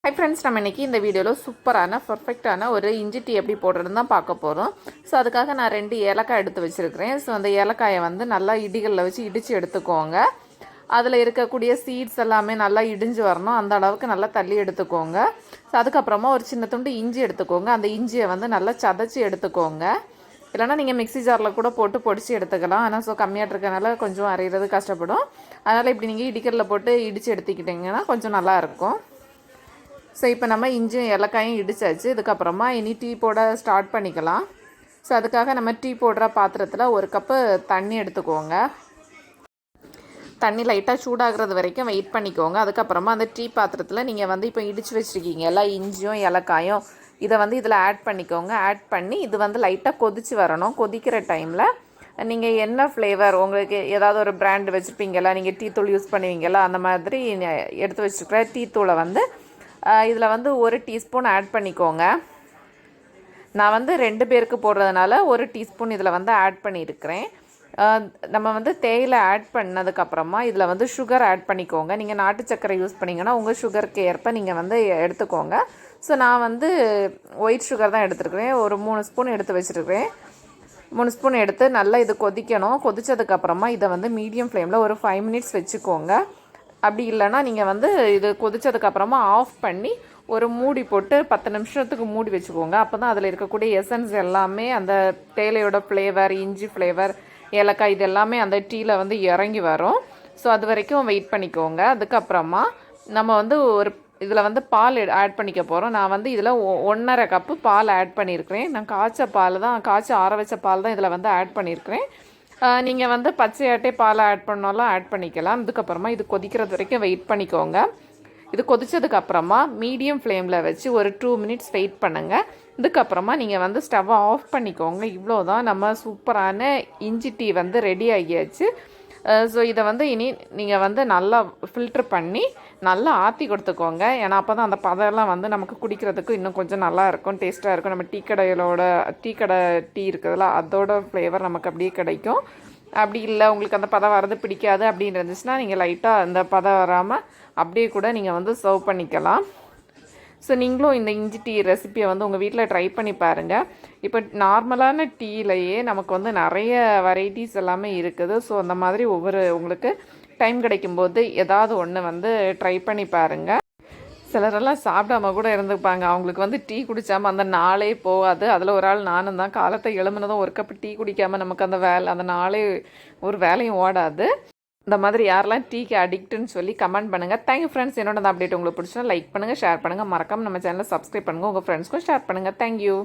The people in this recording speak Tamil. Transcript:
ஹாய் ஃப்ரெண்ட்ஸ், நம்ம இன்றைக்கி இந்த வீடியோவில் சூப்பரான பர்ஃபெக்டான ஒரு இஞ்சி டீ எப்படி போடுறதுன்னு தான் பார்க்க போகிறோம். ஸோ அதுக்காக நான் 2 ஏலக்காய் எடுத்து வச்சுருக்கிறேன். ஸோ அந்த ஏலக்காயை வந்து நல்லா இடிகளில் வச்சு இடித்து எடுத்துக்கோங்க. அதில் இருக்கக்கூடிய சீட்ஸ் எல்லாமே நல்லா இடிஞ்சு வரணும், அந்த அளவுக்கு நல்லா தள்ளி எடுத்துக்கோங்க. ஸோ அதுக்கப்புறமா ஒரு சின்ன துண்டு இஞ்சி எடுத்துக்கோங்க. அந்த இஞ்சியை வந்து நல்லா சதைச்சி எடுத்துக்கோங்க. இல்லைனா நீங்கள் மிக்ஸி ஜாரில் கூட போட்டு பொடிச்சு எடுத்துக்கலாம். ஆனால் ஸோ கம்மியாக இருக்கனால கொஞ்சம் அரைகிறது கஷ்டப்படும். அதனால் இப்படி நீங்கள் இடிக்கலில் போட்டு இடித்து எடுத்துக்கிட்டிங்கன்னா கொஞ்சம் நல்லாயிருக்கும். ஸோ இப்போ நம்ம இஞ்சியும் ஏலக்காயும் இடித்தாச்சு. இதுக்கப்புறமா இனி டீ போட ஸ்டார்ட் பண்ணிக்கலாம். ஸோ அதுக்காக நம்ம டீ போடுற பாத்திரத்தில் 1 கப்பு தண்ணி எடுத்துக்கோங்க. தண்ணி லைட்டாக சூடாகிறது வரைக்கும் வெயிட் பண்ணிக்கோங்க. அதுக்கப்புறமா அந்த டீ பாத்திரத்தில் நீங்கள் வந்து இப்போ இடித்து வச்சுருக்கீங்க எல்லாம் இஞ்சியும் ஏலக்காயும், இதை வந்து இதில் ஆட் பண்ணிக்கோங்க. ஆட் பண்ணி இது வந்து லைட்டாக கொதித்து வரணும். கொதிக்கிற டைமில் நீங்கள் என்ன ஃப்ளேவர் உங்களுக்கு ஏதாவது ஒரு பிராண்டு வச்சுருப்பீங்களா, நீங்கள் டீ தூள் யூஸ் பண்ணுவீங்களா, அந்த மாதிரி எடுத்து வச்சுருக்கிற டீ தூளை வந்து இதில் வந்து 1 டீஸ்பூன் ஆட் பண்ணிக்கோங்க. நான் வந்து 2 பேருக்கு போடுறதுனால 1 டீஸ்பூன் இதில் வந்து ஆட் பண்ணியிருக்கிறேன். நம்ம வந்து தேயிலை ஆட் பண்ணதுக்கப்புறமா இதில் வந்து சுகர் ஆட் பண்ணிக்கோங்க. நீங்கள் நாட்டு சர்க்கரை யூஸ் பண்ணிங்கன்னா உங்கள் சுகருக்கு ஏற்ப நீங்கள் வந்து எடுத்துக்கோங்க. ஸோ நான் வந்து ஒயிட் சுகர் தான் எடுத்துருக்கிறேன். ஒரு 3 ஸ்பூன் எடுத்து வச்சுருக்கிறேன். 3 ஸ்பூன் எடுத்து நல்லா இது கொதிக்கணும். கொதித்ததுக்கப்புறமா இதை வந்து மீடியம் ஃப்ளேமில் ஒரு 5 மினிட்ஸ் வச்சுக்கோங்க. அப்படி இல்லைனா நீங்கள் வந்து இது கொதித்ததுக்கப்புறமா ஆஃப் பண்ணி ஒரு மூடி போட்டு 10 நிமிஷத்துக்கு மூடி வச்சுக்கோங்க. அப்போ தான் அதில் இருக்கக்கூடிய எசன்ஸ் எல்லாமே அந்த தேயிலையோட ஃப்ளேவர், இஞ்சி ஃப்ளேவர், ஏலக்காய் இது எல்லாமே அந்த டீயில் வந்து இறங்கி வரும். ஸோ அது வரைக்கும் வெயிட் பண்ணிக்கோங்க. அதுக்கப்புறமா நம்ம வந்து ஒரு இதில் வந்து பால் ஆட் பண்ணிக்க போகிறோம். நான் வந்து இதில் 1.5 கப்பு பால் ஆட் பண்ணியிருக்கிறேன். நான் காய்ச்சி ஆற வச்ச பால் தான் இதில் வந்து ஆட் பண்ணியிருக்கிறேன். நீங்கள் வந்து பச்சையாட்டே பாலை ஆட் பண்ணாலும் ஆட் பண்ணிக்கலாம். இதுக்கப்புறமா இது கொதிக்கிறது வரைக்கும் வெயிட் பண்ணிக்கோங்க. இது கொதித்ததுக்கப்புறமா மீடியம் ஃப்ளேமில் வச்சு ஒரு 2 மினிட்ஸ் வெயிட் பண்ணுங்கள். இதுக்கப்புறமா நீங்கள் வந்து ஸ்டவ்வை ஆஃப் பண்ணிக்கோங்க. இவ்வளோ தான் நம்ம சூப்பரான இஞ்சி டீ வந்து ரெடி ஆகியாச்சு. ஸோ இதை வந்து இனி நீங்கள் வந்து நல்லா ஃபில்ட்ரு பண்ணி நல்லா ஆற்றி கொடுத்துக்கோங்க. ஏன்னா அப்போ தான் அந்த பதம்லாம் வந்து நமக்கு குடிக்கிறதுக்கு இன்னும் கொஞ்சம் நல்லா இருக்கும், டேஸ்ட்டாக இருக்கும். நம்ம டீ கடை டீ இருக்குதுல்ல, அதோட ஃப்ளேவர் நமக்கு அப்படியே கிடைக்கும். அப்படி இல்லை உங்களுக்கு அந்த பதம் வரது பிடிக்காது அப்படின்னு இருந்துச்சுன்னா நீங்கள் லைட்டாக அந்த பதம் வராமல் அப்படியே கூட நீங்கள் வந்து சர்வ் பண்ணிக்கலாம். ஸோ நீங்களும் இந்த இஞ்சி டீ ரெசிப்பியை வந்து உங்கள் வீட்டில் ட்ரை பண்ணி பாருங்கள். இப்போ நார்மலான டீலையே நமக்கு வந்து நிறைய வெரைட்டிஸ் எல்லாமே இருக்குது. ஸோ அந்த மாதிரி உங்களுக்கு டைம் கிடைக்கும்போது ஏதாவது ஒன்று வந்து ட்ரை பண்ணி பாருங்கள். சிலரெல்லாம் சாப்பிடாம கூட இருந்துப்பாங்க. அவங்களுக்கு வந்து டீ குடித்தாமல் அந்த நாளே போகாது. அதில் ஒரு ஆள் நானும் தான். காலத்தை எழும்புனதும் 1 கப்பு டீ குடிக்காமல் நமக்கு அந்த நாளே ஒரு வேலையும் ஓடாது. இந்த மாதிரி யாரெல்லாம் டீக்கு அடிக்ட்டுன்னு சொல்லி கமெண்ட் பண்ணுங்கள். Thank you friends. என்னோட அப்டேட் உங்களுக்கு பிடிச்சா லைக் பண்ணுங்கள், ஷேர் பண்ணுங்கள். மறக்காமல் நம்ம சேனலை சப்ஸ்கிரைப் பண்ணுங்கள். உங்கள் ஃப்ரெண்ட்ஸ்க்கும் ஷேர் பண்ணுங்கள். தேங்க்யூ.